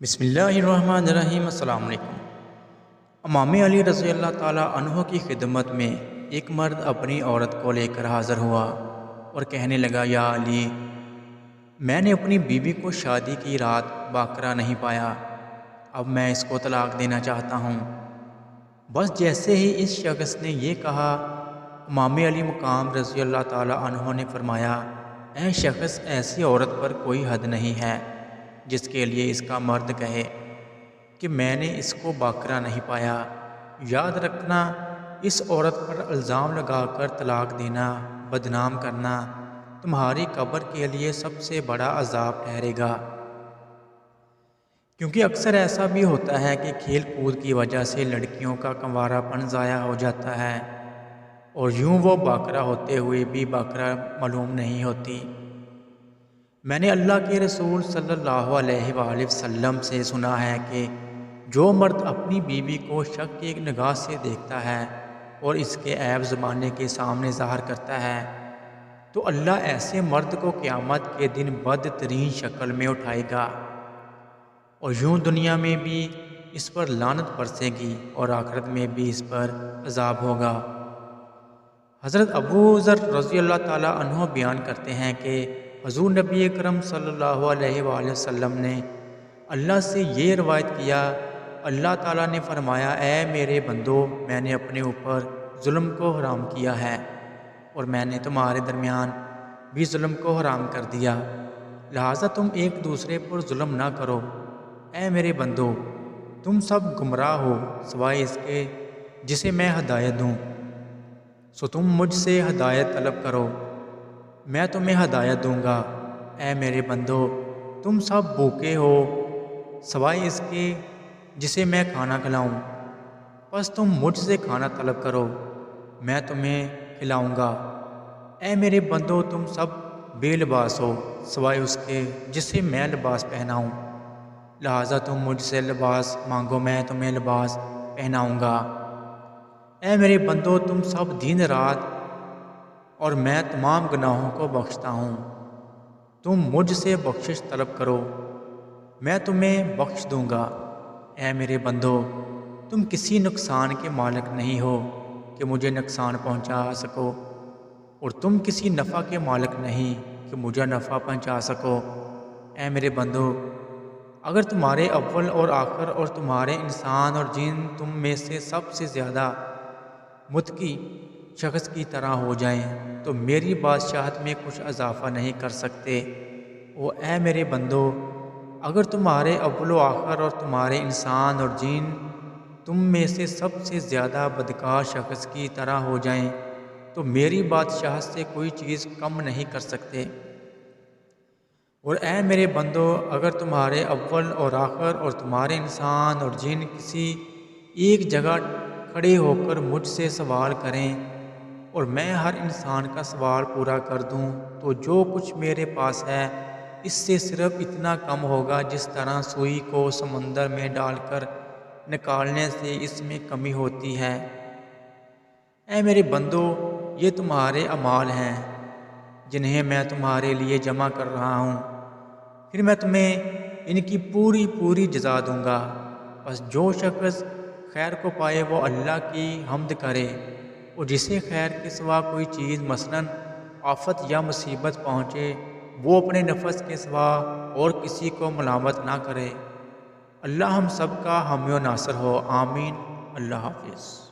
بسم اللہ الرحمن الرحیم۔ السلام علیکم۔ امام علی رضی اللہ تعالیٰ عنہ کی خدمت میں ایک مرد اپنی عورت کو لے کر حاضر ہوا اور کہنے لگا، یا علی، میں نے اپنی بیوی کو شادی کی رات باکرہ نہیں پایا، اب میں اس کو طلاق دینا چاہتا ہوں۔ بس جیسے ہی اس شخص نے یہ کہا، امام علی مقام رضی اللہ تعالیٰ عنہ نے فرمایا، اے شخص، ایسی عورت پر کوئی حد نہیں ہے جس کے لیے اس کا مرد کہے کہ میں نے اس کو باکرہ نہیں پایا۔ یاد رکھنا، اس عورت پر الزام لگا کر طلاق دینا، بدنام کرنا تمہاری قبر کے لیے سب سے بڑا عذاب ٹھہرے گا، کیونکہ اکثر ایسا بھی ہوتا ہے کہ کھیل کود کی وجہ سے لڑکیوں کا کنوارا پن ضائع ہو جاتا ہے اور یوں وہ باکرہ ہوتے ہوئے بھی باکرہ معلوم نہیں ہوتی۔ میں نے اللہ کے رسول صلی اللہ علیہ وآلہ وسلم سے سنا ہے کہ جو مرد اپنی بیوی کو شک کی ایک نگاہ سے دیکھتا ہے اور اس کے عیب زمانے کے سامنے ظاہر کرتا ہے تو اللہ ایسے مرد کو قیامت کے دن بدترین شکل میں اٹھائے گا اور یوں دنیا میں بھی اس پر لعنت برسے گی اور آخرت میں بھی اس پر عذاب ہوگا۔ حضرت ابو ذر رضی اللہ تعالیٰ عنہ بیان کرتے ہیں کہ حضور نبی اکرم صلی اللہ علیہ وآلہ وسلم نے اللہ سے یہ روایت کیا، اللہ تعالیٰ نے فرمایا، اے میرے بندو، میں نے اپنے اوپر ظلم کو حرام کیا ہے اور میں نے تمہارے درمیان بھی ظلم کو حرام کر دیا، لہٰذا تم ایک دوسرے پر ظلم نہ کرو۔ اے میرے بندو، تم سب گمراہ ہو سوائے اس کے جسے میں ہدایت دوں، سو تم مجھ سے ہدایت طلب کرو، میں تمہیں ہدایت دوں گا۔ اے میرے بندو، تم سب بھوکے ہو سوائے اس کے جسے میں کھانا کھلاؤں، بس تم مجھ سے کھانا طلب کرو، میں تمہیں کھلاؤں گا۔ اے میرے بندو، تم سب بے لباس ہو سوائے اس کے جسے میں لباس پہناؤں، لہٰذا تم مجھ سے لباس مانگو، میں تمہیں لباس پہناؤں گا۔ اے میرے بندو، تم سب دن رات اور میں تمام گناہوں کو بخشتا ہوں، تم مجھ سے بخشش طلب کرو، میں تمہیں بخش دوں گا۔ اے میرے بندو، تم کسی نقصان کے مالک نہیں ہو کہ مجھے نقصان پہنچا سکو، اور تم کسی نفع کے مالک نہیں کہ مجھے نفع پہنچا سکو۔ اے میرے بندو، اگر تمہارے اول اور آخر اور تمہارے انسان اور جن تم میں سے سب سے زیادہ متقی شخص کی طرح ہو جائیں تو میری بادشاہت میں کچھ اضافہ نہیں کر سکتے۔ اے میرے بندو، اگر تمہارے اول و آخر اور تمہارے انسان اور جن تم میں سے سب سے زیادہ بدکار شخص کی طرح ہو جائیں تو میری بادشاہت سے کوئی چیز کم نہیں کر سکتے۔ اور اے میرے بندو، اگر تمہارے اول اور آخر اور تمہارے انسان اور جن کسی ایک جگہ کھڑے ہو کر مجھ سے سوال کریں اور میں ہر انسان کا سوال پورا کر دوں تو جو کچھ میرے پاس ہے اس سے صرف اتنا کم ہوگا جس طرح سوئی کو سمندر میں ڈال کر نکالنے سے اس میں کمی ہوتی ہے۔ اے میرے بندو، یہ تمہارے اعمال ہیں جنہیں میں تمہارے لیے جمع کر رہا ہوں، پھر میں تمہیں ان کی پوری جزا دوں گا۔ بس جو شخص خیر کو پائے وہ اللہ کی حمد کرے، اور جسے خیر کے سوا کوئی چیز مثلاً آفت یا مصیبت پہنچے وہ اپنے نفس کے سوا اور کسی کو ملامت نہ کرے۔ اللہ ہم سب کا حامی و ناصر ہو، آمین۔ اللہ حافظ۔